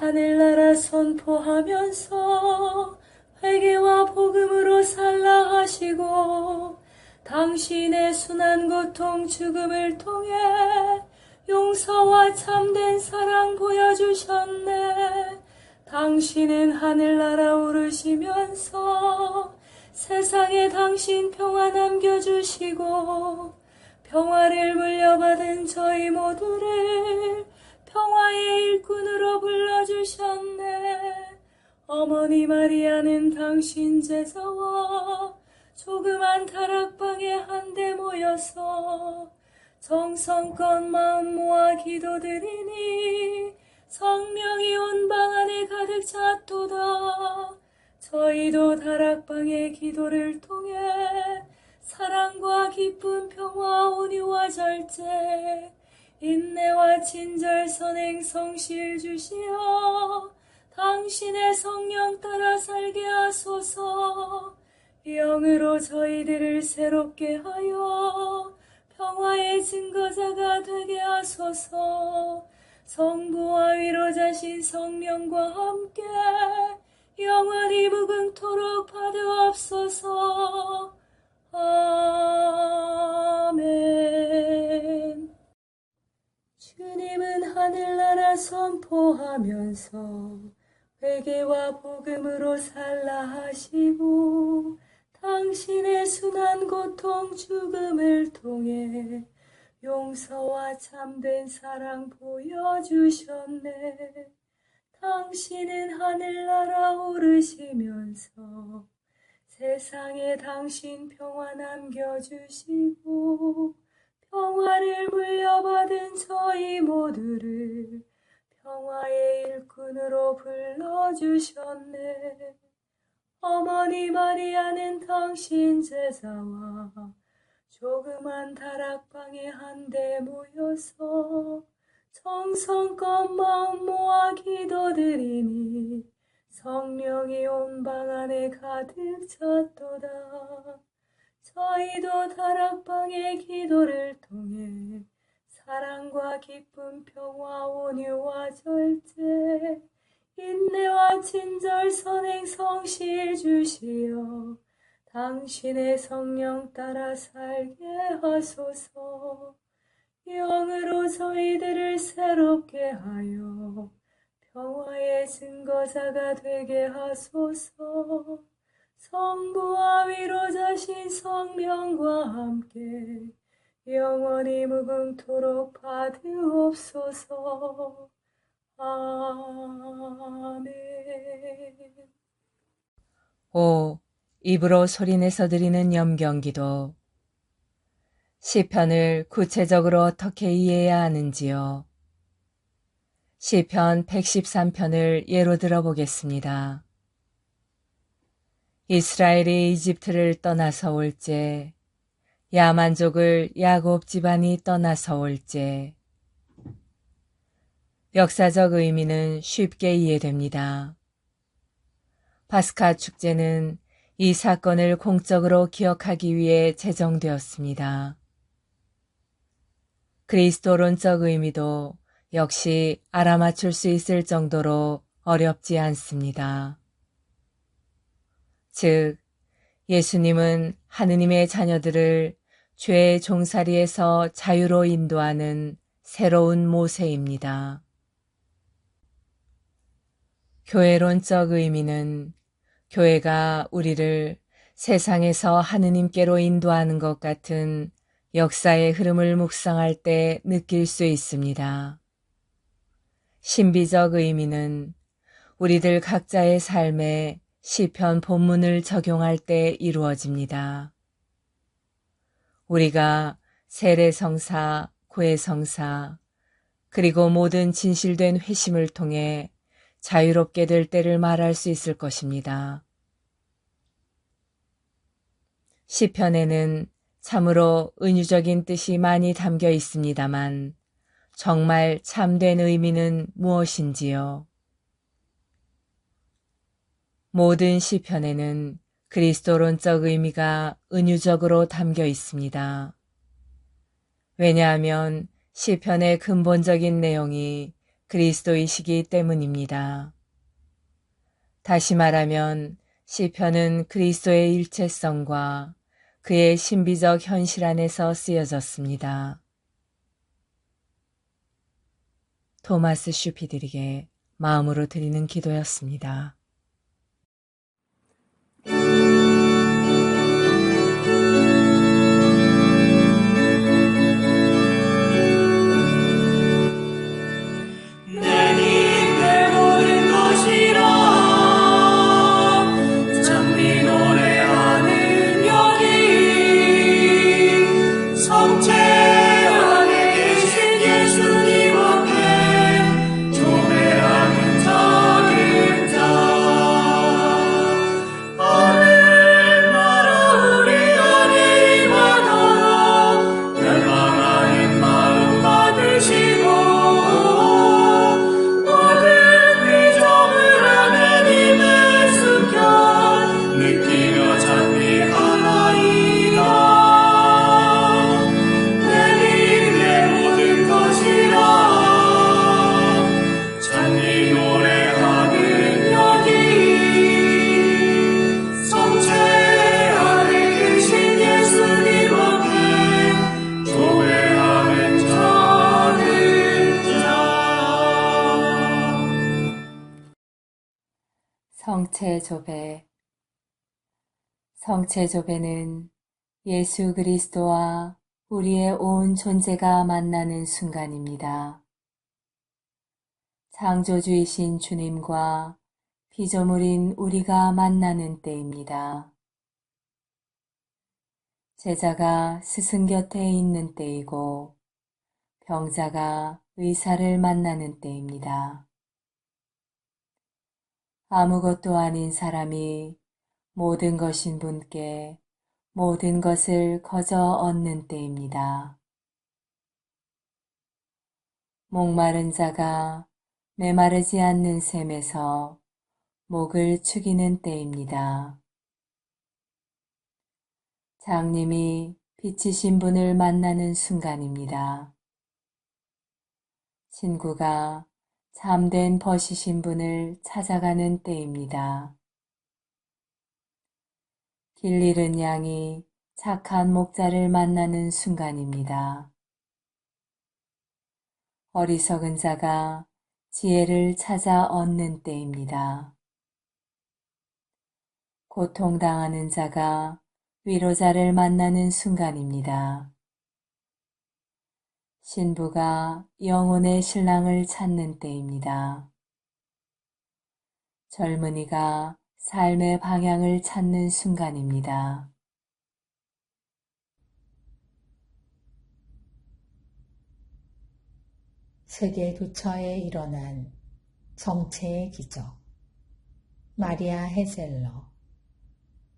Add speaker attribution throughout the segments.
Speaker 1: 하늘나라 선포하면서 회개와 복음으로 살라 하시고 당신의 순한 고통 죽음을 통해 용서와 참된 사랑 보여주셨네. 당신은 하늘나라 오르시면서 세상에 당신 평화 남겨주시고 평화를 물려받은 저희 모두를 평화의 일꾼으로 불러주셨네. 어머니 마리아는 당신 제자와 조그만 다락방에 한데 모여서 정성껏 마음 모아 기도드리니 성령이 온 방 안에 가득 찼도다. 저희도 다락방의 기도를 통해 사랑과 기쁨, 평화, 온유와 절제, 인내와 친절, 선행, 성실 주시어 당신의 성령 따라 살게 하소서. 영으로 저희들을 새롭게 하여 평화의 증거자가 되게 하소서. 성부와 위로자신 성령과 함께 영원히 무궁토록 받으옵소서. 아멘. 주님은 하늘나라 선포하면서 회개와 복음으로 살라 하시고 당신의 순한 고통 죽음을 통해 용서와 참된 사랑 보여주셨네. 당신은 하늘나라 오르시면서 세상에 당신 평화 남겨주시고 평화를 물려받은 저희 모두를 평화의 일꾼으로 불러주셨네. 어머니 마리아는 당신 제자와 조그만 다락방에 한데 모여서 정성껏 마음 모아 기도드리니 성령이 온 방 안에 가득 찼도다. 저희도 다락방의 기도를 통해 사랑과 기쁨, 평화, 온유와 절제, 인내와 친절, 선행, 성실 주시어 당신의 성령 따라 살게 하소서. 영으로 저희들을 새롭게 하여 평화의 증거자가 되게 하소서. 성부와 위로자신 성령과 함께 영원히 무궁토록 받으옵소서. 아멘.
Speaker 2: 오, 입으로 소리내서 드리는 염경기도. 시편을 구체적으로 어떻게 이해해야 하는지요? 시편 113편을 예로 들어보겠습니다. 이스라엘이 이집트를 떠나서 올제, 야만족을 야곱 집안이 떠나서 올제. 역사적 의미는 쉽게 이해됩니다. 파스카 축제는 이 사건을 공적으로 기억하기 위해 제정되었습니다. 그리스도론적 의미도 역시 알아맞힐 수 있을 정도로 어렵지 않습니다. 즉, 예수님은 하느님의 자녀들을 죄의 종살이에서 자유로 인도하는 새로운 모세입니다. 교회론적 의미는 교회가 우리를 세상에서 하느님께로 인도하는 것 같은 역사의 흐름을 묵상할 때 느낄 수 있습니다. 신비적 의미는 우리들 각자의 삶에 시편 본문을 적용할 때 이루어집니다. 우리가 세례성사, 구해성사, 그리고 모든 진실된 회심을 통해 자유롭게 될 때를 말할 수 있을 것입니다. 시편에는 참으로 은유적인 뜻이 많이 담겨 있습니다만 정말 참된 의미는 무엇인지요? 모든 시편에는 그리스도론적 의미가 은유적으로 담겨 있습니다. 왜냐하면 시편의 근본적인 내용이 그리스도이시기 때문입니다. 다시 말하면 시편은 그리스도의 일체성과 그의 신비적 현실 안에서 쓰여졌습니다. 토마스 슈피들에게 마음으로 드리는 기도였습니다. 성체조배. 성체조배는 예수 그리스도와 우리의 온 존재가 만나는 순간입니다. 창조주이신 주님과 피조물인 우리가 만나는 때입니다. 제자가 스승 곁에 있는 때이고 병자가 의사를 만나는 때입니다. 아무것도 아닌 사람이 모든 것인 분께 모든 것을 거저 얻는 때입니다. 목마른 자가 메마르지 않는 샘에서 목을 축이는 때입니다. 장님이 빛이신 분을 만나는 순간입니다. 친구가 참된 벗이신 분을 찾아가는 때입니다. 길 잃은 양이 착한 목자를 만나는 순간입니다. 어리석은 자가 지혜를 찾아 얻는 때입니다. 고통당하는 자가 위로자를 만나는 순간입니다. 신부가 영혼의 신랑을 찾는 때입니다. 젊은이가 삶의 방향을 찾는 순간입니다.
Speaker 3: 세계 도처에 일어난 성체의 기적. 마리아 헤셀러.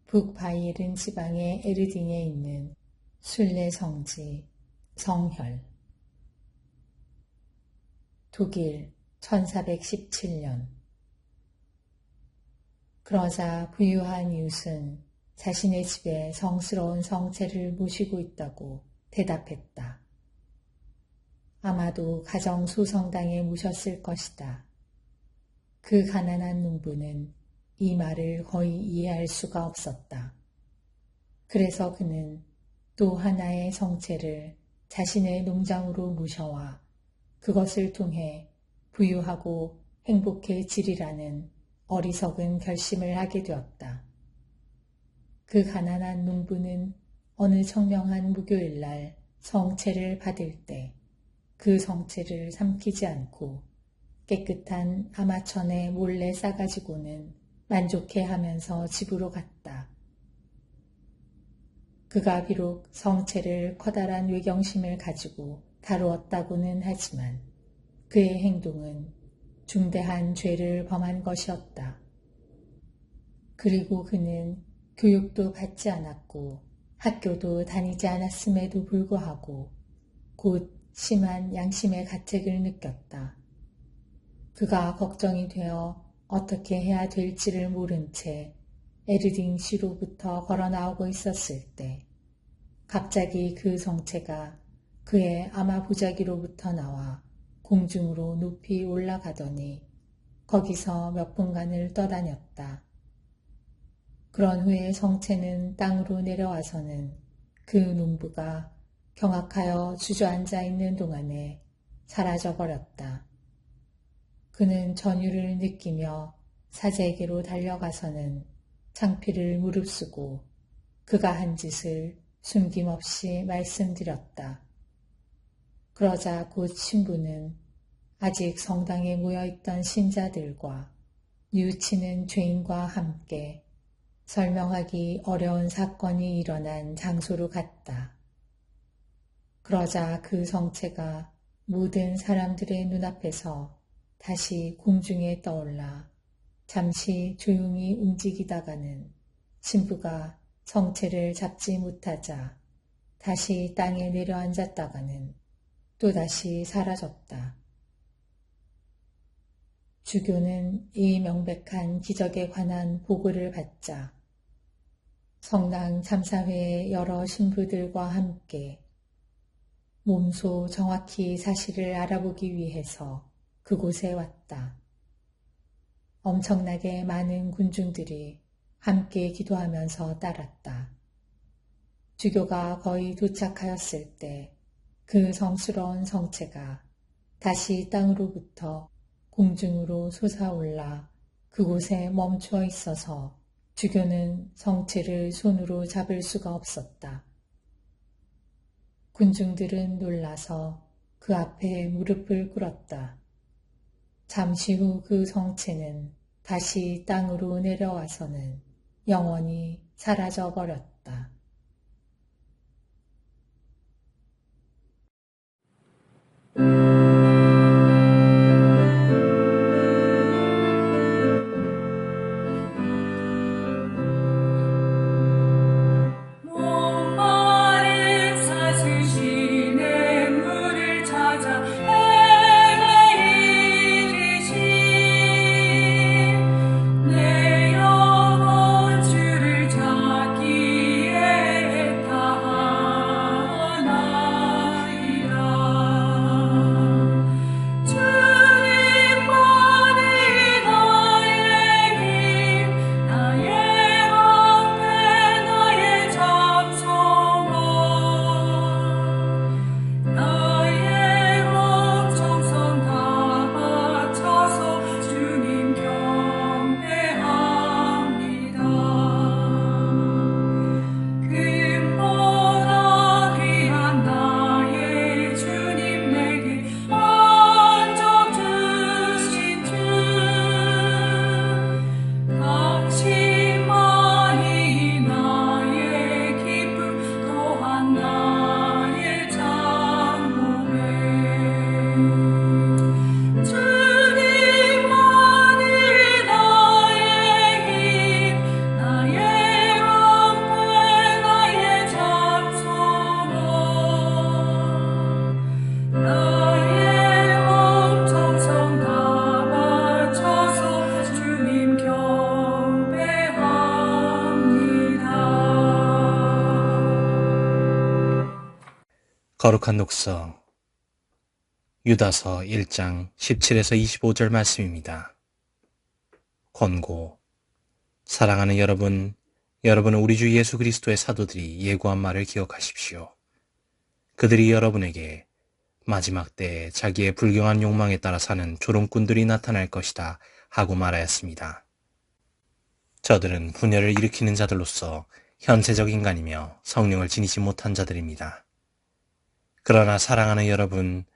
Speaker 3: 북바이에른 지방의 에르딩에 있는 순례 성지 성혈. 독일 1417년. 그러자 부유한 이웃은 자신의 집에 성스러운 성체를 모시고 있다고 대답했다. 아마도 가정 소성당에 모셨을 것이다. 그 가난한 농부는 이 말을 거의 이해할 수가 없었다. 그래서 그는 또 하나의 성체를 자신의 농장으로 모셔와 그것을 통해 부유하고 행복해지리라는 어리석은 결심을 하게 되었다. 그 가난한 농부는 어느 청명한 목요일날 성체를 받을 때 그 성체를 삼키지 않고 깨끗한 아마천에 몰래 싸가지고는 만족해하면서 집으로 갔다. 그가 비록 성체를 커다란 외경심을 가지고 다루었다고는 하지만 그의 행동은 중대한 죄를 범한 것이었다. 그리고 그는 교육도 받지 않았고 학교도 다니지 않았음에도 불구하고 곧 심한 양심의 가책을 느꼈다. 그가 걱정이 되어 어떻게 해야 될지를 모른 채 에르딩시로부터 걸어 나오고 있었을 때 갑자기 그 성체가 그의 아마 보자기로부터 나와 공중으로 높이 올라가더니 거기서 몇 분간을 떠다녔다. 그런 후에 성체는 땅으로 내려와서는 그 농부가 경악하여 주저앉아 있는 동안에 사라져 버렸다. 그는 전율을 느끼며 사제에게로 달려가서는 창피를 무릅쓰고 그가 한 짓을 숨김없이 말씀드렸다. 그러자 곧 신부는 아직 성당에 모여있던 신자들과 뉘우치는 죄인과 함께 설명하기 어려운 사건이 일어난 장소로 갔다. 그러자 그 성체가 모든 사람들의 눈앞에서 다시 공중에 떠올라 잠시 조용히 움직이다가는 신부가 성체를 잡지 못하자 다시 땅에 내려앉았다가는 또다시 사라졌다. 주교는 이 명백한 기적에 관한 보고를 받자 성당 참사회의 여러 신부들과 함께 몸소 정확히 사실을 알아보기 위해서 그곳에 왔다. 엄청나게 많은 군중들이 함께 기도하면서 따랐다. 주교가 거의 도착하였을 때 그 성스러운 성체가 다시 땅으로부터 공중으로 솟아올라 그곳에 멈추어 있어서 주교는 성체를 손으로 잡을 수가 없었다. 군중들은 놀라서 그 앞에 무릎을 꿇었다. 잠시 후 그 성체는 다시 땅으로 내려와서는 영원히 사라져 버렸다.
Speaker 1: 목마른 사슬시내 물을 찾아 내게 이르시 내 영혼 주를 찾기에 다하나이다. 주님만이 나의 힘 나의 방패 나의 잠소망 나의 목청성 다 바쳐서 주님 경배합니다. 금보다 귀한 나의 주님 내게 만족 주신 주 당신만이 나의 기쁨 또한 나의 장목에 주님만이 나의 힘 나의 방패 나의 잠소망 나의 엄청성 다 바쳐서 주님 경배합니다.
Speaker 4: 거룩한 독서 유다서 1장 17에서 25절 말씀입니다. 권고. 사랑하는 여러분, 여러분은 우리 주 예수 그리스도의 사도들이 예고한 말을 기억하십시오. 그들이 여러분에게 마지막 때에 자기의 불경한 욕망에 따라 사는 조롱꾼들이 나타날 것이다 하고 말하였습니다. 저들은 분열을 일으키는 자들로서 현세적 인간이며 성령을 지니지 못한 자들입니다. 그러나 사랑하는 여러분,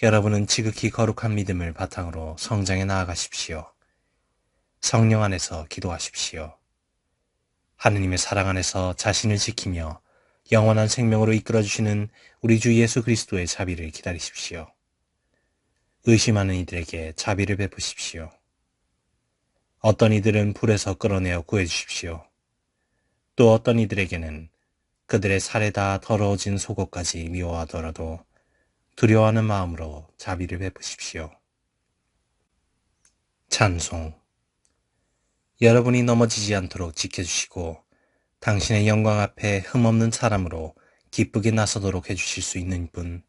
Speaker 4: 여러분은 지극히 거룩한 믿음을 바탕으로 성장해 나아가십시오. 성령 안에서 기도하십시오. 하느님의 사랑 안에서 자신을 지키며 영원한 생명으로 이끌어주시는 우리 주 예수 그리스도의 자비를 기다리십시오. 의심하는 이들에게 자비를 베푸십시오. 어떤 이들은 불에서 끌어내어 구해주십시오. 또 어떤 이들에게는 그들의 살에 다 더러워진 속옷까지 미워하더라도 두려워하는 마음으로 자비를 베푸십시오. 찬송. 여러분이 넘어지지 않도록 지켜주시고 당신의 영광 앞에 흠없는 사람으로 기쁘게 나서도록 해주실 수 있는 분,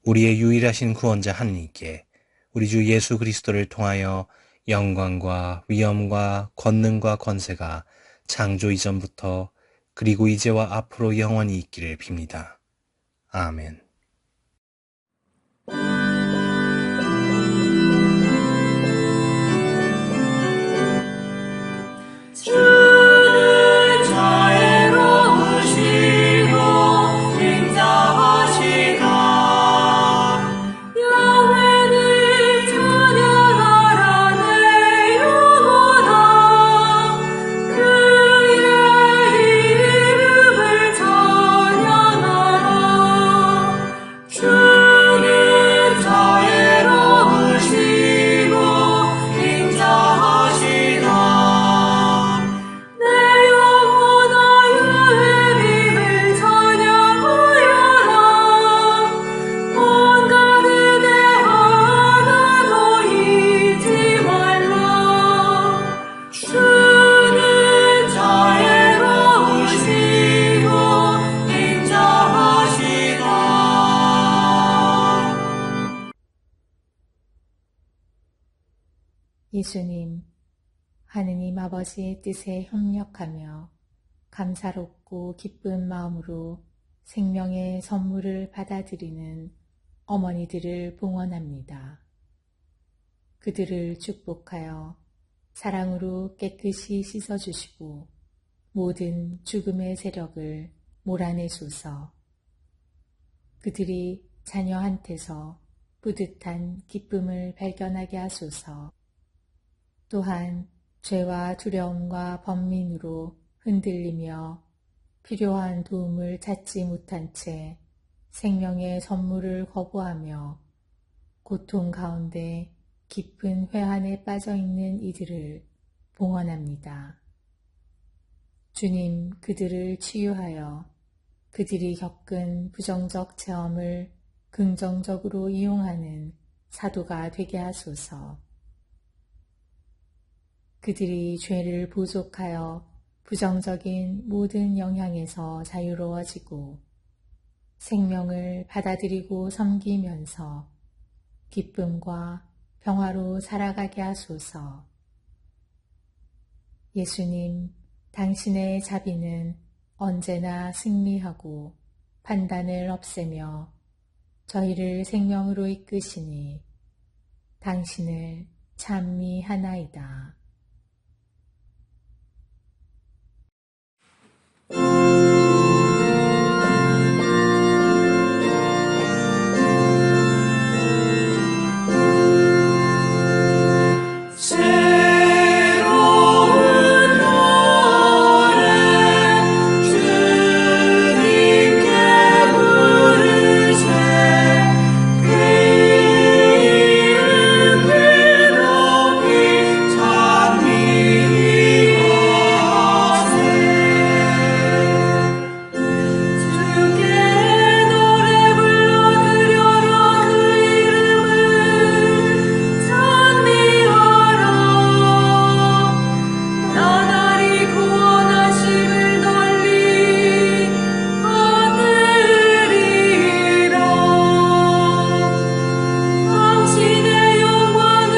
Speaker 4: 우리의 유일하신 구원자 하느님께 우리 주 예수 그리스도를 통하여 영광과 위엄과 권능과 권세가 창조 이전부터 그리고 이제와 앞으로 영원히 있기를 빕니다. 아멘.
Speaker 1: 주는 자애로우시고 인자하시다. 야훼를 찬양하라 내 영혼아. 그의 이름을 찬양하라. 주는 자애로우시고 인자하시다. 내 영혼아 여호와의 찬양하여라. 온 가르데 하나도 잊지 말라. 주는 자애로우시고 인자하시다.
Speaker 3: 예수님, 하느님 아버지의 뜻에 협력하며 감사롭고 기쁜 마음으로 생명의 선물을 받아들이는 어머니들을 봉헌합니다. 그들을 축복하여 사랑으로 깨끗이 씻어주시고 모든 죽음의 세력을 몰아내소서. 그들이 자녀한테서 뿌듯한 기쁨을 발견하게 하소서. 또한 죄와 두려움과 번민으로 흔들리며 필요한 도움을 찾지 못한 채 생명의 선물을 거부하며 고통 가운데 깊은 회한에 빠져있는 이들을 봉헌합니다. 주님, 그들을 치유하여 그들이 겪은 부정적 체험을 긍정적으로 이용하는 사도가 되게 하소서. 그들이 죄를 보속하여 부정적인 모든 영향에서 자유로워지고 생명을 받아들이고 섬기면서 기쁨과 평화로 살아가게 하소서. 예수님, 당신의 자비는 언제나 승리하고 판단을 없애며 저희를 생명으로 이끄시니 당신을 찬미하나이다.
Speaker 1: 새로운 노래 주님께 부르세. 그 이름을 높이 찬미하세. 주께 노래 불러드려라. 그 이름을 찬미하라. 나날이 구원하심을 널리 받으리라. 당신의 영광을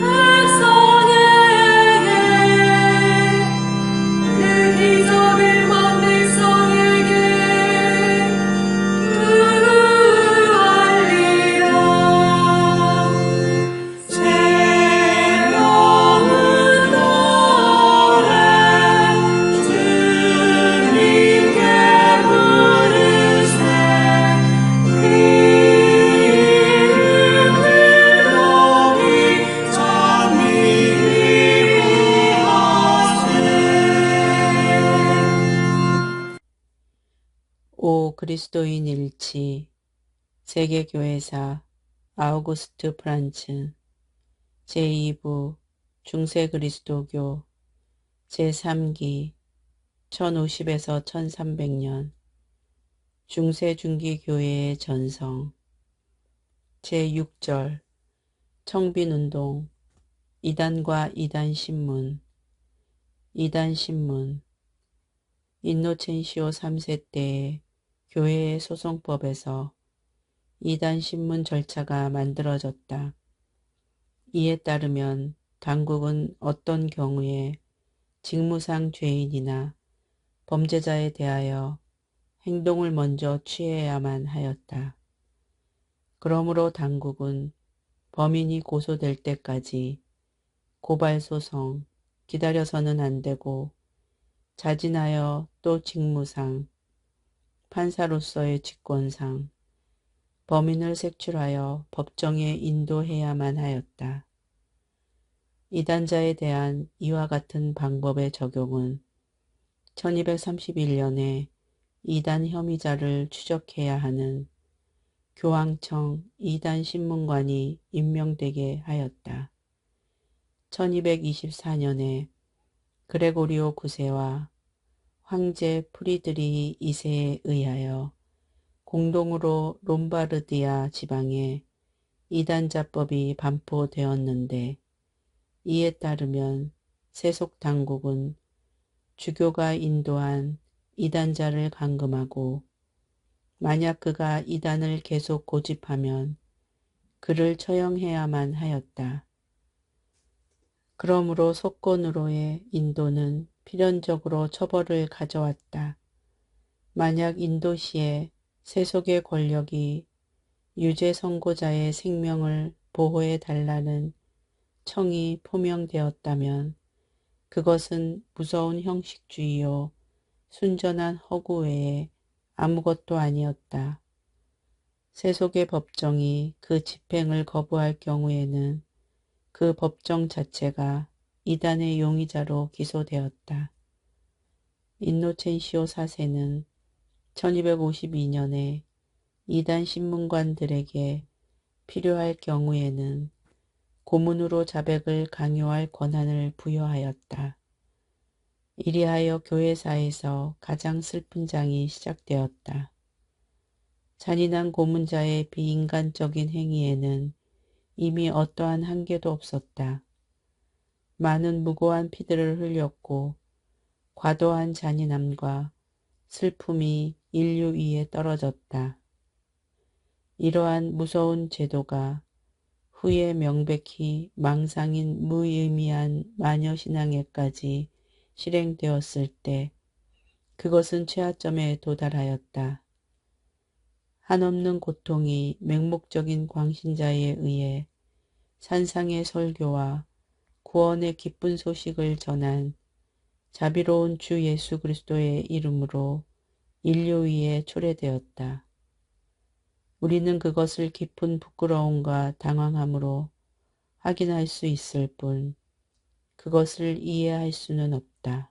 Speaker 1: 백성에게 그 기적을 만들 성에게 그루알리라. 새로운 노래 주님께 부르세. 그 이름을 높이 찬미하세.
Speaker 5: 오 그리스도인 일치 세계교회사 아우구스트 프란츠 제2부 중세그리스도교 제3기 1050에서 1300년 중세중기교회의 전성 제6절 청빈운동 이단과 이단신문 이단신문 인노첸시오 3세 때의 교회의 소송법에서 이단 신문 절차가 만들어졌다. 이에 따르면 당국은 어떤 경우에 직무상 죄인이나 범죄자에 대하여 행동을 먼저 취해야만 하였다. 그러므로 당국은 범인이 고소될 때까지 고발소송 기다려서는 안 되고 자진하여 또 직무상, 판사로서의 직권상 범인을 색출하여 법정에 인도해야만 하였다. 이단자에 대한 이와 같은 방법의 적용은 1231년에 이단 혐의자를 추적해야 하는 교황청 이단 신문관이 임명되게 하였다. 1224년에 그레고리오 9세와 황제 프리드리히 2세에 의하여 공동으로 롬바르디아 지방에 이단자법이 반포되었는데 이에 따르면 세속 당국은 주교가 인도한 이단자를 감금하고 만약 그가 이단을 계속 고집하면 그를 처형해야만 하였다. 그러므로 속건으로의 인도는 필연적으로 처벌을 가져왔다. 만약 인도시에 세속의 권력이 유죄 선고자의 생명을 보호해달라는 청이 표명되었다면 그것은 무서운 형식주의요 순전한 허구 외에 아무것도 아니었다. 세속의 법정이 그 집행을 거부할 경우에는 그 법정 자체가 이단의 용의자로 기소되었다. 인노첸시오 4세는 1252년에 이단 신문관들에게 필요할 경우에는 고문으로 자백을 강요할 권한을 부여하였다. 이리하여 교회사에서 가장 슬픈 장이 시작되었다. 잔인한 고문자의 비인간적인 행위에는 이미 어떠한 한계도 없었다. 많은 무고한 피들을 흘렸고 과도한 잔인함과 슬픔이 인류 위에 떨어졌다. 이러한 무서운 제도가 후에 명백히 망상인 무의미한 마녀신앙에까지 실행되었을 때 그것은 최하점에 도달하였다. 한없는 고통이 맹목적인 광신자에 의해 산상의 설교와 구원의 기쁜 소식을 전한 자비로운 주 예수 그리스도의 이름으로 인류 위에 초래되었다. 우리는 그것을 깊은 부끄러움과 당황함으로 확인할 수 있을 뿐 그것을 이해할 수는 없다.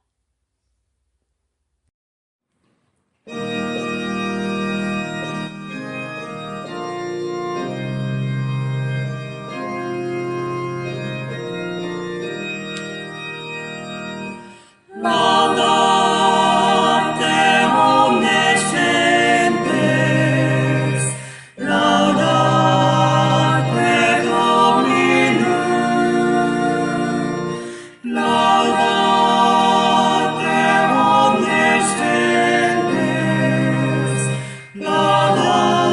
Speaker 1: Laudate omnes gentes, laudate Dominum, laudate omnes gentes, laudate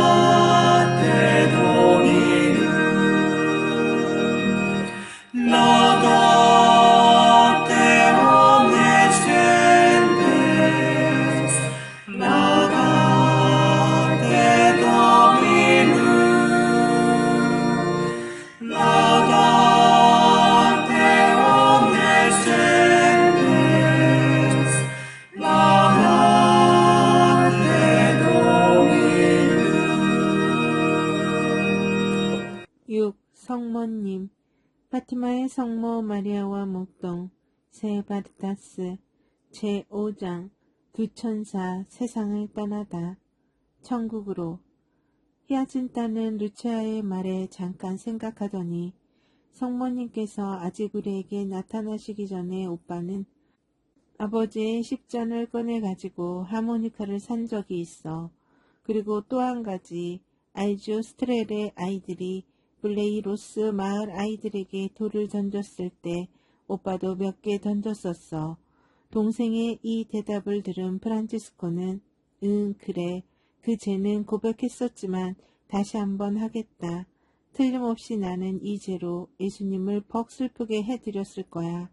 Speaker 1: Dominum, laudate omnes gentes, laudate Dominum, laudate omnes gentes, laudate Dominum.
Speaker 6: 6. 성모님 파티마의 성모 마리아와 목동 세 바르타스 제5장 두 천사 세상을 떠나다 천국으로 히아진타는 루치아의 말에 잠깐 생각하더니 성모님께서 아직 우리에게 나타나시기 전에 오빠는 아버지의 십잔을 꺼내가지고 하모니카를 산 적이 있어. 그리고 또 한 가지 알주 스트렐의 아이들이 블레이로스 마을 아이들에게 돌을 던졌을 때 오빠도 몇 개 던졌었어. 동생의 이 대답을 들은 프란치스코는 응 그래 그 죄는 고백했었지만 다시 한번 하겠다. 틀림없이 나는 이 죄로 예수님을 벅 슬프게 해드렸을 거야.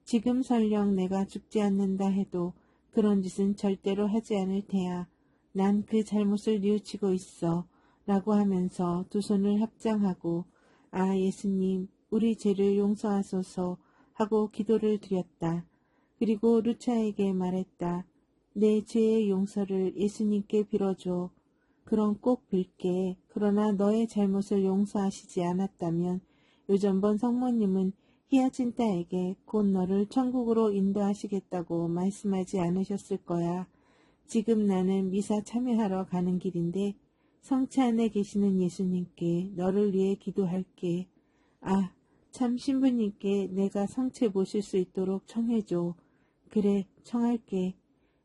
Speaker 6: 지금 설령 내가 죽지 않는다 해도 그런 짓은 절대로 하지 않을 테야. 난 그 잘못을 뉘우치고 있어. 라고 하면서 두 손을 합장하고 아 예수님 우리 죄를 용서하소서 하고 기도를 드렸다. 그리고 루차에게 말했다. 내 죄의 용서를 예수님께 빌어줘. 그럼 꼭 빌게. 그러나 너의 잘못을 용서하시지 않았다면 요전번 성모님은 히아친타에게 곧 너를 천국으로 인도하시겠다고 말씀하지 않으셨을 거야. 지금 나는 미사 참여하러 가는 길인데 성체 안에 계시는 예수님께 너를 위해 기도할게. 아, 참 신부님께 내가 성체 모실 수 있도록 청해줘. 그래, 청할게.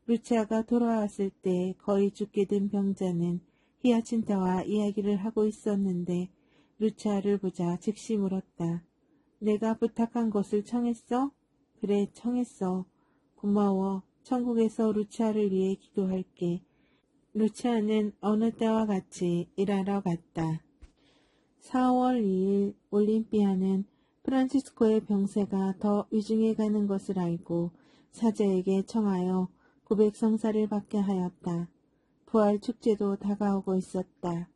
Speaker 6: 루치아가 돌아왔을 때 거의 죽게 된 병자는 히아친타와 이야기를 하고 있었는데 루치아를 보자 즉시 물었다. 내가 부탁한 것을 청했어? 그래, 청했어. 고마워. 천국에서 루치아를 위해 기도할게. 루치아는 어느 때와 같이 일하러 갔다. 4월 2일 올림피아는 프란치스코의 병세가 더 위중해 가는 것을 알고 사제에게 청하여 고백성사를 받게 하였다. 부활 축제도 다가오고 있었다.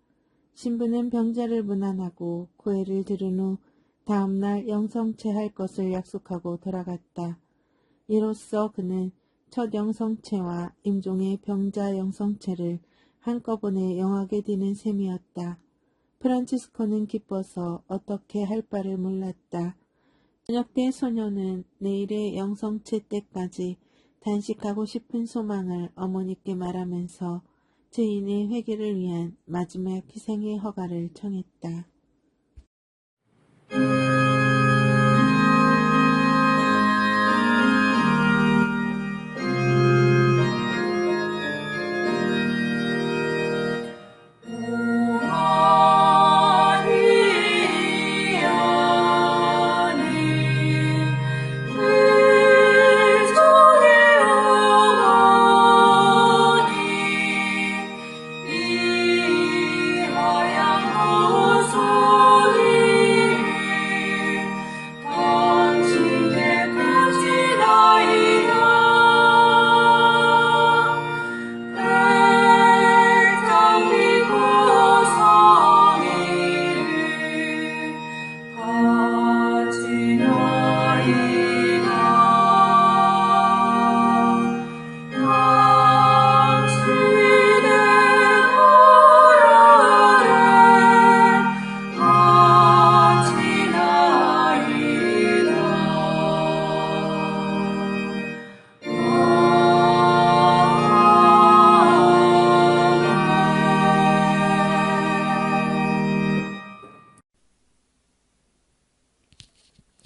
Speaker 6: 신부는 병자를 문안하고 고해를 들은 후 다음날 영성체할 것을 약속하고 돌아갔다. 이로써 그는 첫 영성체와 임종의 병자 영성체를 한꺼번에 영하게 되는 셈이었다. 프란치스코는 기뻐서 어떻게 할 바를 몰랐다. 저녁 때 소녀는 내일의 영성체 때까지 단식하고 싶은 소망을 어머니께 말하면서 죄인의 회개를 위한 마지막 희생의 허가를 청했다.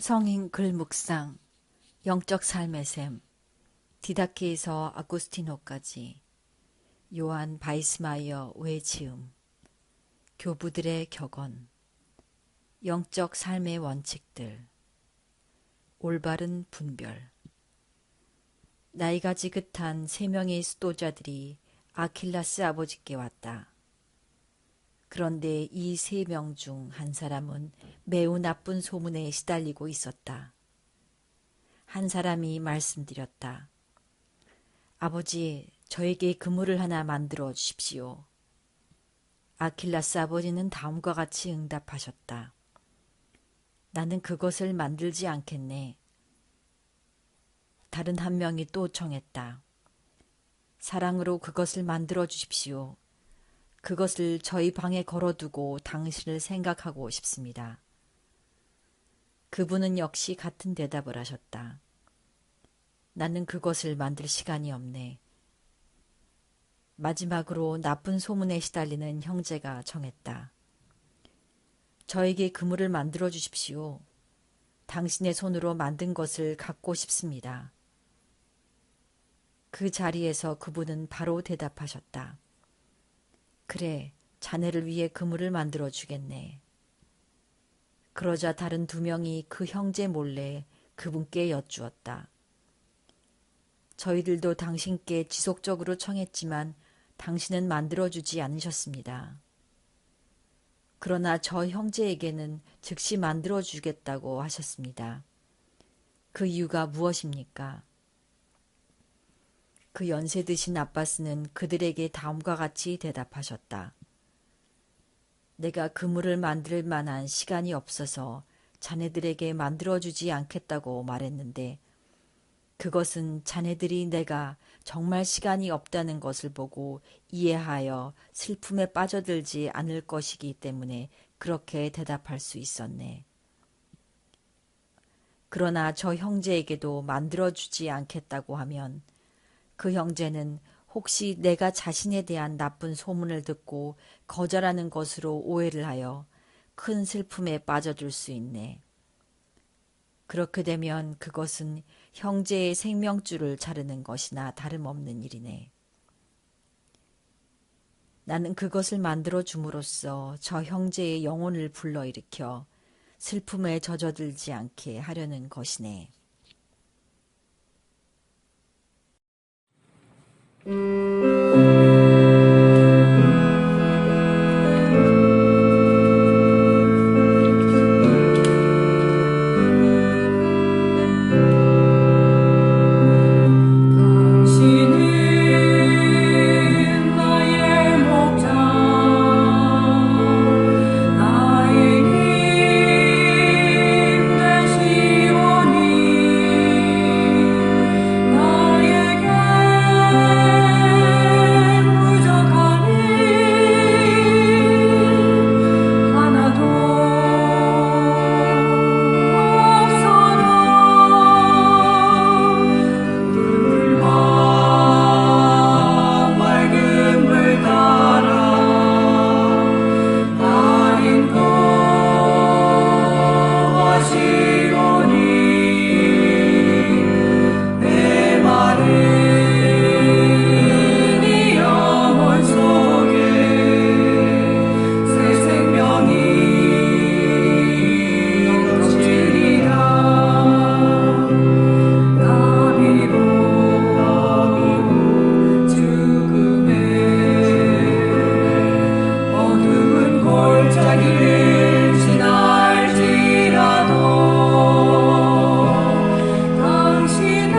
Speaker 7: 성인 글 묵상, 영적 삶의 샘, 디다케에서 아구스티노까지, 요한 바이스마이어 외지음, 교부들의 격언, 영적 삶의 원칙들, 올바른 분별. 나이가 지긋한 3명의 수도자들이 아킬라스 아버지께 왔다. 그런데 이 3명 중 한 사람은 매우 나쁜 소문에 시달리고 있었다. 한 사람이 말씀드렸다. 아버지, 저에게 그물을 하나 만들어 주십시오. 아킬라스 아버지는 다음과 같이 응답하셨다. 나는 그것을 만들지 않겠네. 다른 한 명이 또 청했다. 사랑으로 그것을 만들어 주십시오. 그것을 저희 방에 걸어두고 당신을 생각하고 싶습니다. 그분은 역시 같은 대답을 하셨다. 나는 그것을 만들 시간이 없네. 마지막으로 나쁜 소문에 시달리는 형제가 청했다. 저에게 그물을 만들어 주십시오. 당신의 손으로 만든 것을 갖고 싶습니다. 그 자리에서 그분은 바로 대답하셨다. 그래, 자네를 위해 그물을 만들어 주겠네. 그러자 다른 2명이 그 형제 몰래 그분께 여쭈었다. 저희들도 당신께 지속적으로 청했지만 당신은 만들어주지 않으셨습니다. 그러나 저 형제에게는 즉시 만들어 주겠다고 하셨습니다. 그 이유가 무엇입니까? 그 연세 드신 아빠스는 그들에게 다음과 같이 대답하셨다. 내가 그물을 만들 만한 시간이 없어서 자네들에게 만들어주지 않겠다고 말했는데 그것은 자네들이 내가 정말 시간이 없다는 것을 보고 이해하여 슬픔에 빠져들지 않을 것이기 때문에 그렇게 대답할 수 있었네. 그러나 저 형제에게도 만들어주지 않겠다고 하면 그 형제는 혹시 내가 자신에 대한 나쁜 소문을 듣고 거절하는 것으로 오해를 하여 큰 슬픔에 빠져들 수 있네. 그렇게 되면 그것은 형제의 생명줄을 자르는 것이나 다름없는 일이네. 나는 그것을 만들어 줌으로써 저 형제의 영혼을 불러일으켜 슬픔에 젖어들지 않게 하려는 것이네.
Speaker 1: 당신은 나의 목자 나의 힘 되시오니 나에게 부족한 일 하나도 없어라. 물과 맑은 물 따라 나 인도하시오니 내 마른 이 영혼 속에 새 생명이 넘치리라. 나비로 죽음의 어두운 골짜기를 지날지라도 당신의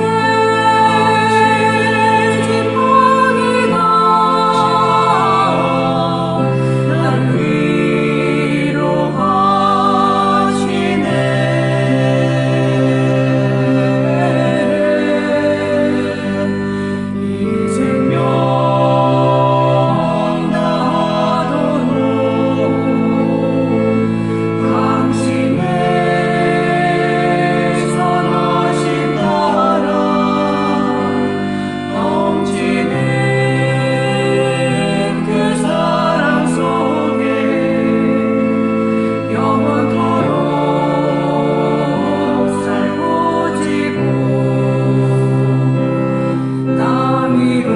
Speaker 1: 지팡이가 나를 위로하시네. 이 생명 다하도록 당신의 선하신 나라 넘치는 그 사랑 속에 영원토록 살고 지고 나 위로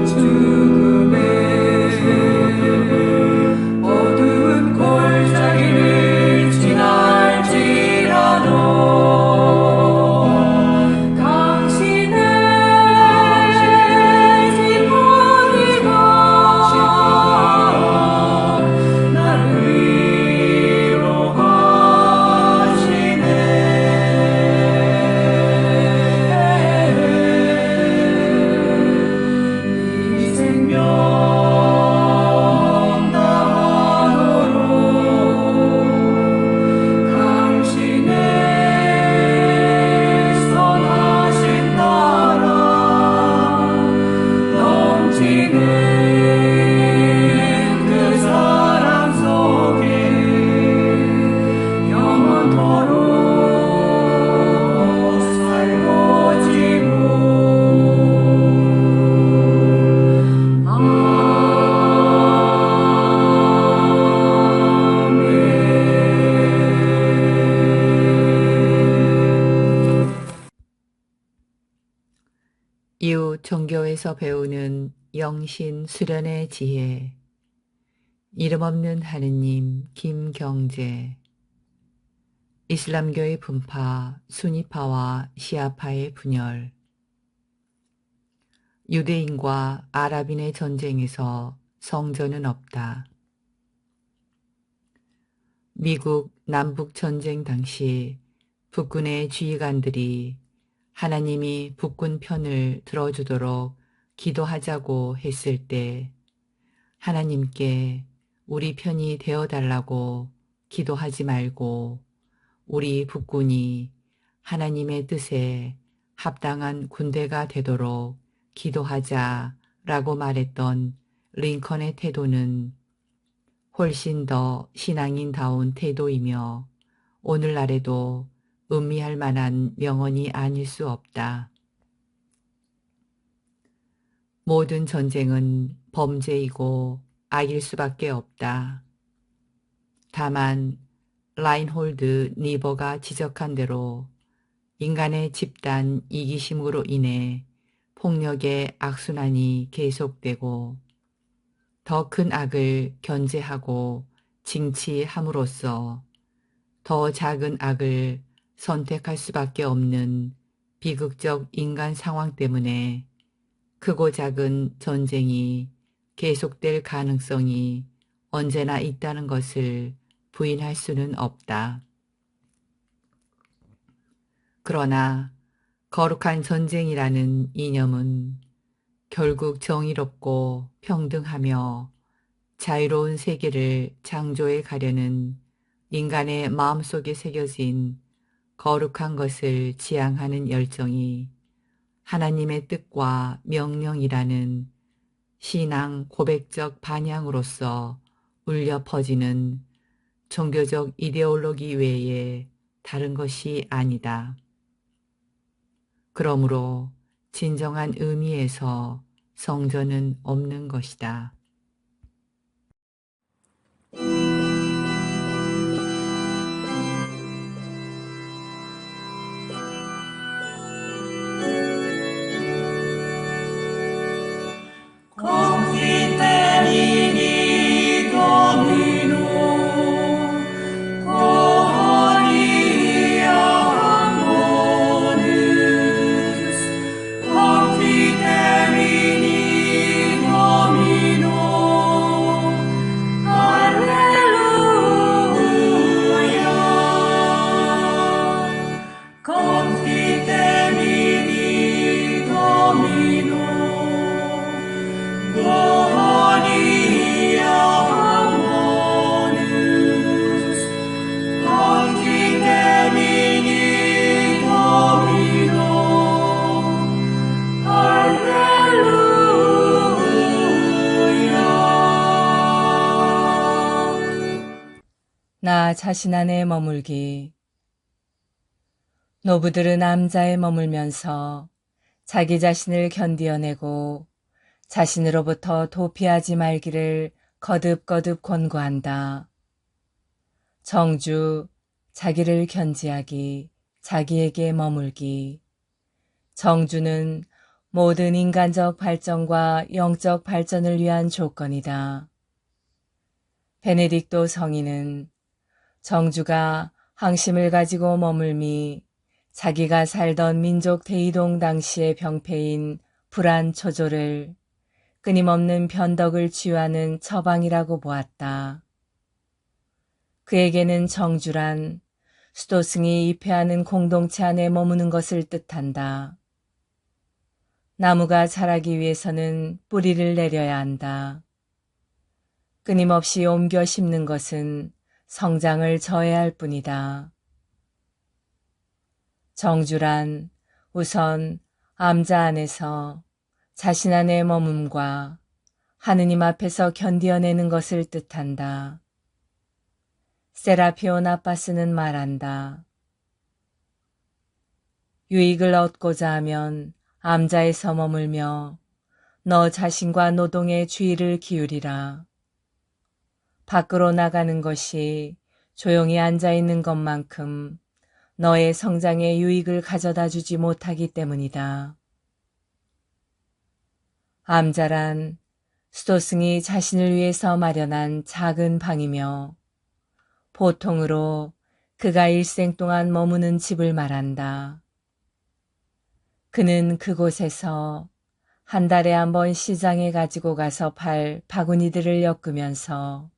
Speaker 1: 죽음의 어두운 골짜기를 지날지라도 당신의 지팡이가 나를 위로하시네. 이 생명 다하도록 당신의 선하신 나라 넘치는 그 사랑 속에 영원토록 살고 지고
Speaker 8: 이웃 종교에서 배우는 영신 수련의 지혜. 이름 없는 하느님 김경재. 이슬람교의 분파 수니파와 시아파의 분열. 유대인과 아랍인의 전쟁에서 성전은 없다. 미국 남북전쟁 당시 북군의 지휘관들이 하나님이 북군 편을 들어주도록 기도하자고 했을 때 하나님께 우리 편이 되어달라고 기도하지 말고 우리 북군이 하나님의 뜻에 합당한 군대가 되도록 기도하자라고 말했던 링컨의 태도는 훨씬 더 신앙인다운 태도이며 오늘날에도 음미할 만한 명언이 아닐 수 없다. 모든 전쟁은 범죄이고 악일 수밖에 없다. 다만 라인홀드 니버가 지적한 대로 인간의 집단 이기심으로 인해 폭력의 악순환이 계속되고 더 큰 악을 견제하고 징치함으로써 더 작은 악을 선택할 수밖에 없는 비극적 인간 상황 때문에 크고 작은 전쟁이 계속될 가능성이 언제나 있다는 것을 부인할 수는 없다. 그러나 거룩한 전쟁이라는 이념은 결국 정의롭고 평등하며 자유로운 세계를 창조해 가려는 인간의 마음속에 새겨진 거룩한 것을 지향하는 열정이 하나님의 뜻과 명령이라는 신앙 고백적 반향으로서 울려 퍼지는 종교적 이데올로기 외에 다른 것이 아니다. 그러므로 진정한 의미에서 성전은 없는 것이다.
Speaker 1: Confiterini Domino, Gloria Amoris. Confiterini Domino, Alleluia. Confiterini Domino, Gloria Amoris, Confiterini Domino, Alleluia.
Speaker 2: 나 자신 안에 머물기. 노부들은 남자에 머물면서 자기 자신을 견디어내고 자신으로부터 도피하지 말기를 거듭거듭 권고한다. 정주, 자기를 견지하기, 자기에게 머물기. 정주는 모든 인간적 발전과 영적 발전을 위한 조건이다. 베네딕토 성인은 정주가 항심을 가지고 머물미 자기가 살던 민족 대이동 당시의 병폐인 불안 초조를 끊임없는 변덕을 치유하는 처방이라고 보았다. 그에게는 정주란 수도승이 입회하는 공동체 안에 머무는 것을 뜻한다. 나무가 자라기 위해서는 뿌리를 내려야 한다. 끊임없이 옮겨 심는 것은 성장을 저해할 뿐이다. 정주란 우선 암자 안에서 자신 안의 머뭅과 하느님 앞에서 견디어내는 것을 뜻한다. 세라피온 아빠스는 말한다. 유익을 얻고자 하면 암자에서 머물며 너 자신과 노동의 주의를 기울이라. 밖으로 나가는 것이 조용히 앉아있는 것만큼 너의 성장에 유익을 가져다 주지 못하기 때문이다. 암자란 수도승이 자신을 위해서 마련한 작은 방이며 보통으로 그가 일생 동안 머무는 집을 말한다. 그는 그곳에서 한 달에 한 번 시장에 가지고 가서 팔 바구니들을 엮으면서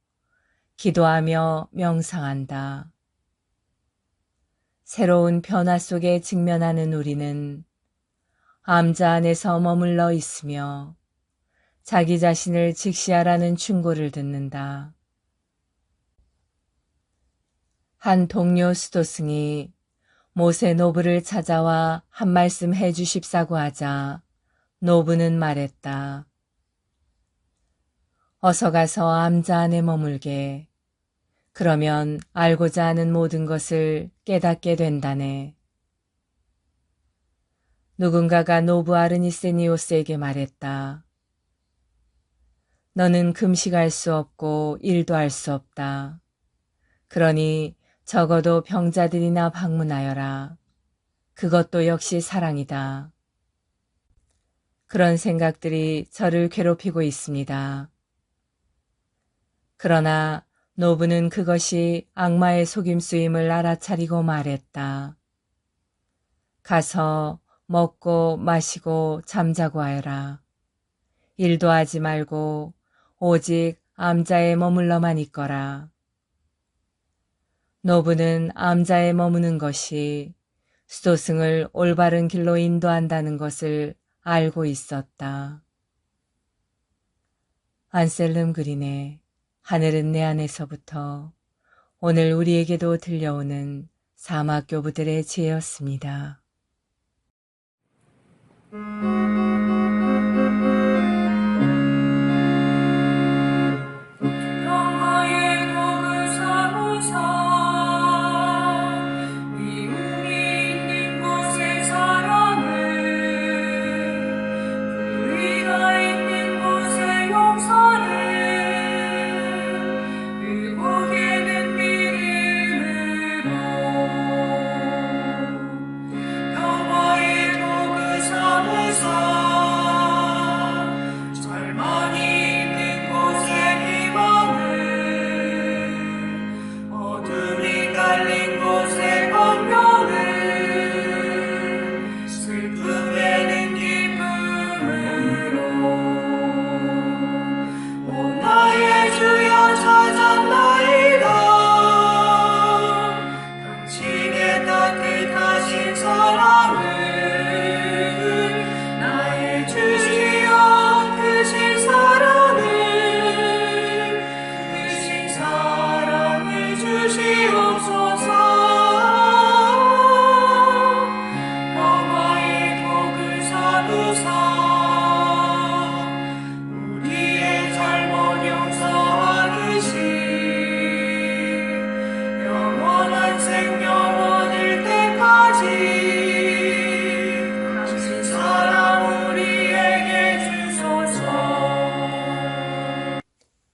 Speaker 2: 기도하며 명상한다. 새로운 변화 속에 직면하는 우리는 암자 안에서 머물러 있으며 자기 자신을 직시하라는 충고를 듣는다. 한 동료 수도승이 모세 노부를 찾아와 한 말씀 해주십사고 하자 노부는 말했다. 어서 가서 암자 안에 머물게. 그러면 알고자 하는 모든 것을 깨닫게 된다네. 누군가가 노부 아르니세니오스에게 말했다. 너는 금식할 수 없고 일도 할 수 없다. 그러니 적어도 병자들이나 방문하여라. 그것도 역시 사랑이다. 그런 생각들이 저를 괴롭히고 있습니다. 그러나 노부는 그것이 악마의 속임수임을 알아차리고 말했다. 가서 먹고 마시고 잠자고 하여라. 일도 하지 말고 오직 암자에 머물러만 있거라. 노부는 암자에 머무는 것이 수도승을 올바른 길로 인도한다는 것을 알고 있었다. 안셀름 그린의 하늘은 내 안에서부터 오늘 우리에게도 들려오는 사막교부들의 지혜였습니다.
Speaker 1: 평화의 복을 삼으사 미움이 있는 곳의 사랑을 불의가 있는 곳의 용서를 의복에 든 믿음으로 평화의 복을 삼으사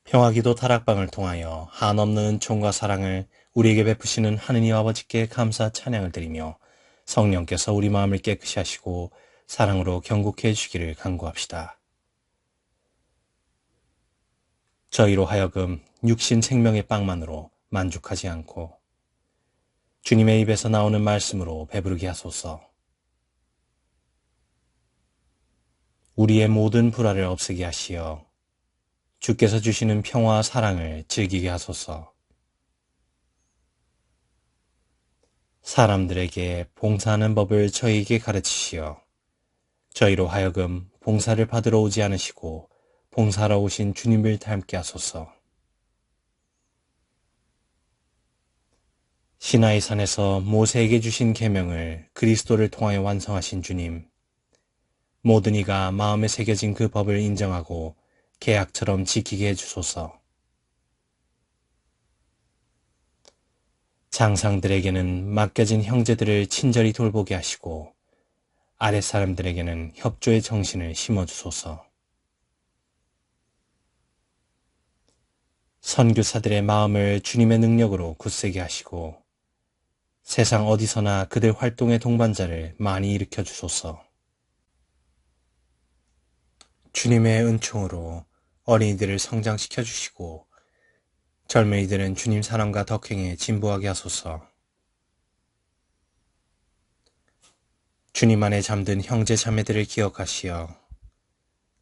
Speaker 4: 평화기도 다락방을 통하여 한없는 은총과 사랑을 우리에게 베푸시는 하느님 아버지께 감사 찬양을 드리며 성령께서 우리 마음을 깨끗이 하시고 사랑으로 경고케 해주기를 간구합시다. 저희로 하여금 육신 생명의 빵만으로 만족하지 않고 주님의 입에서 나오는 말씀으로 배부르게 하소서. 우리의 모든 불화를 없애게 하시어 주께서 주시는 평화와 사랑을 즐기게 하소서. 사람들에게 봉사하는 법을 저희에게 가르치시어 저희로 하여금 봉사를 받으러 오지 않으시고 봉사하러 오신 주님을 닮게 하소서. 시나이 산에서 모세에게 주신 계명을 그리스도를 통하여 완성하신 주님, 모든 이가 마음에 새겨진 그 법을 인정하고 계약처럼 지키게 해주소서. 장상들에게는 맡겨진 형제들을 친절히 돌보게 하시고 아랫사람들에게는 협조의 정신을 심어주소서. 선교사들의 마음을 주님의 능력으로 굳세게 하시고 세상 어디서나 그들 활동의 동반자를 많이 일으켜 주소서. 주님의 은총으로 어린이들을 성장시켜 주시고 젊은이들은 주님 사랑과 덕행에 진보하게 하소서. 주님 안에 잠든 형제 자매들을 기억하시어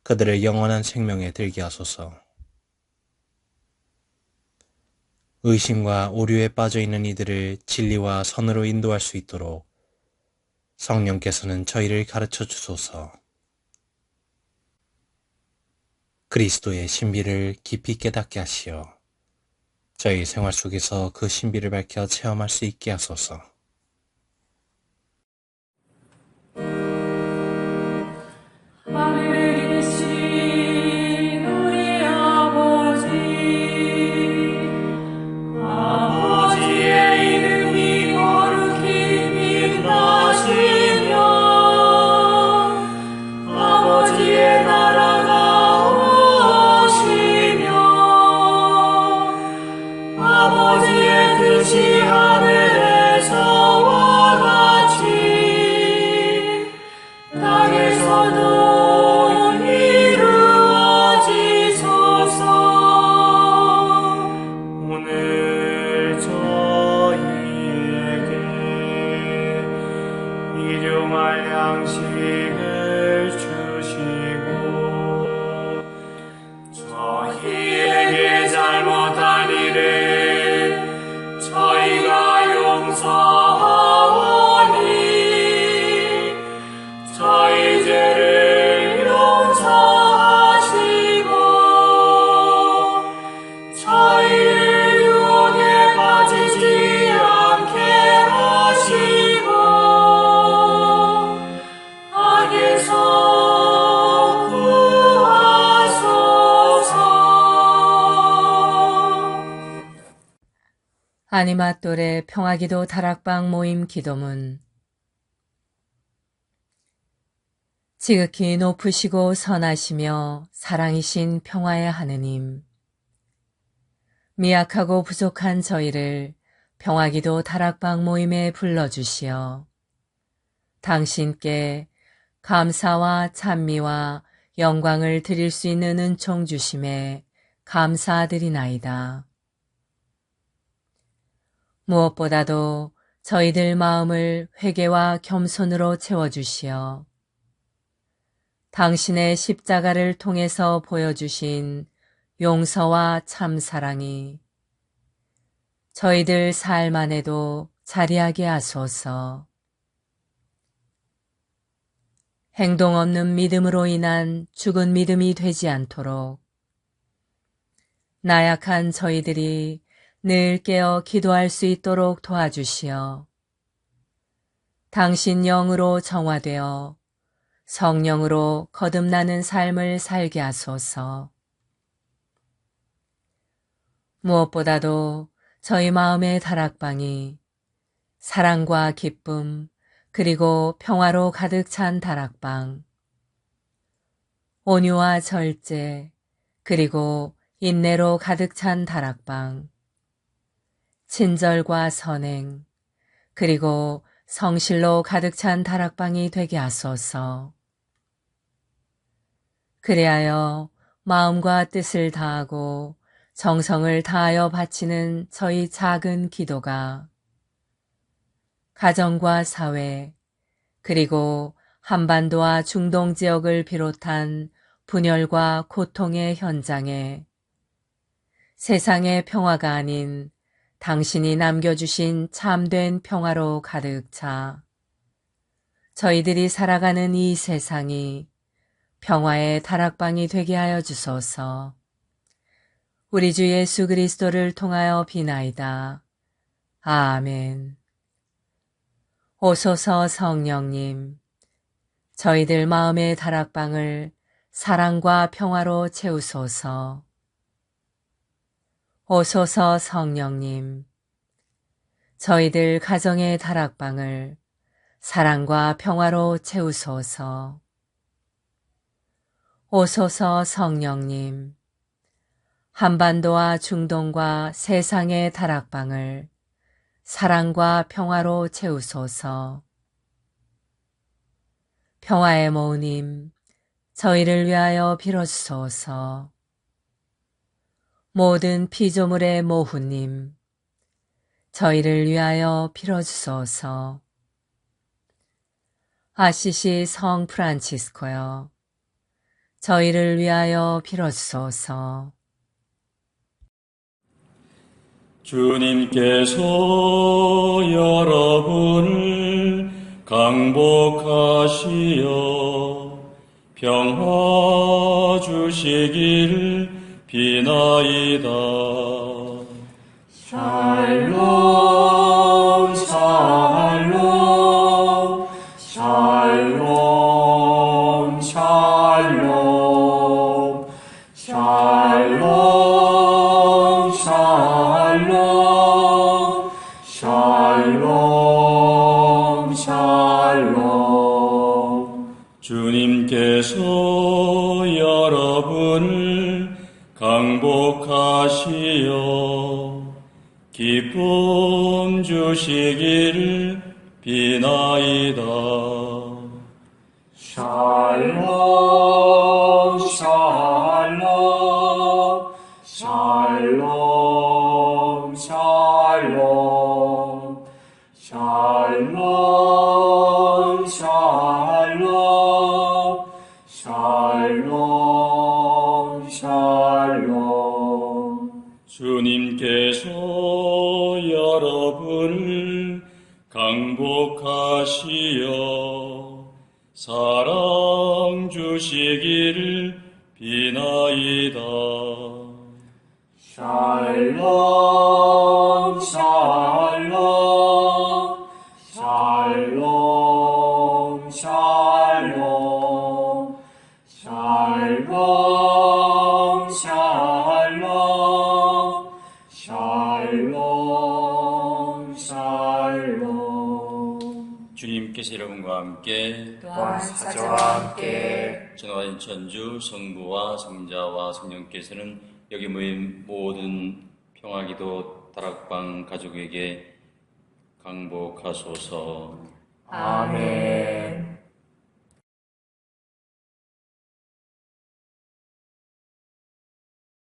Speaker 4: 그들을 영원한 생명에 들게 하소서. 의심과 오류에 빠져 있는 이들을 진리와 선으로 인도할 수 있도록 성령께서는 저희를 가르쳐 주소서. 그리스도의 신비를 깊이 깨닫게 하시어 저희 생활 속에서 그 신비를 밝혀 체험할 수 있게 하소서.
Speaker 1: 하늘에 계신 우리 아버지의 이름이 거룩히 빛나시며 아버지의 나라가 오시며 아버지의 뜻이 하늘에서와 같이 땅에서도 이루어지소서. 오늘 저희에게 일용할 양식을 주시고 저희에게 잘못한 일을 저희가 용서하오니 저희 죄를 용서하시고 저희를 유혹에 빠지지 않게 하시고 악에서 구하소서.
Speaker 2: 아니마똘의 평화기도 다락방 모임 기도문. 지극히 높으시고 선하시며 사랑이신 평화의 하느님, 미약하고 부족한 저희를 평화기도 다락방 모임에 불러주시어 당신께 감사와 찬미와 영광을 드릴 수 있는 은총 주심에 감사드리나이다. 무엇보다도 저희들 마음을 회개와 겸손으로 채워주시어 당신의 십자가를 통해서 보여주신 용서와 참사랑이 저희들 삶 안에도 자리하게 하소서. 행동 없는 믿음으로 인한 죽은 믿음이 되지 않도록 나약한 저희들이 늘 깨어 기도할 수 있도록 도와주시어 당신 영으로 정화되어 성령으로 거듭나는 삶을 살게 하소서. 무엇보다도 저희 마음의 다락방이 사랑과 기쁨 그리고 평화로 가득 찬 다락방, 온유와 절제 그리고 인내로 가득 찬 다락방, 친절과 선행 그리고 성실로 가득 찬 다락방이 되게 하소서. 그리하여 마음과 뜻을 다하고 정성을 다하여 바치는 저희 작은 기도가 가정과 사회 그리고 한반도와 중동 지역을 비롯한 분열과 고통의 현장에 세상의 평화가 아닌 당신이 남겨주신 참된 평화로 가득 차 저희들이 살아가는 이 세상이 평화의 다락방이 되게 하여 주소서. 우리 주 예수 그리스도를 통하여 비나이다. 아멘. 오소서 성령님, 저희들 마음의 다락방을 사랑과 평화로 채우소서. 오소서 성령님, 저희들 가정의 다락방을 사랑과 평화로 채우소서. 오소서 성령님, 한반도와 중동과 세상의 다락방을 사랑과 평화로 채우소서. 평화의 모우님, 저희를 위하여 빌어주소서. 모든 피조물의 모후님, 저희를 위하여 빌어주소서. 아시시 성 프란치스코여, 저희를 위하여 빌어주소서.
Speaker 1: 주님께서 여러분을 강복하시어 평화 주시기를 비나이다. 샬롬 샬롬 샬롬 샬롬 샬롬 샬롬 샬롬 샬롬 주님께서 여러분을 강복하시어 기쁨 주시기를 비나이다. 샬롬 샬롬 샬롬 샬롬 샬롬 샬롬 샬롬 샬롬 주님께서 여러분을 강복하시어 사랑 주시기를 비나이다. 샬롬 샬롬 샬롬 샬롬 샬롬 샬롬 샬롬 샬롬 주님께서 여러분과 함께
Speaker 3: 또한 사자와 함께
Speaker 1: 전화된 천주 성부와 성자와 성령께서는 여기 모인 모든 평화기도 다락방 가족에게 강복하소서.
Speaker 3: 아멘.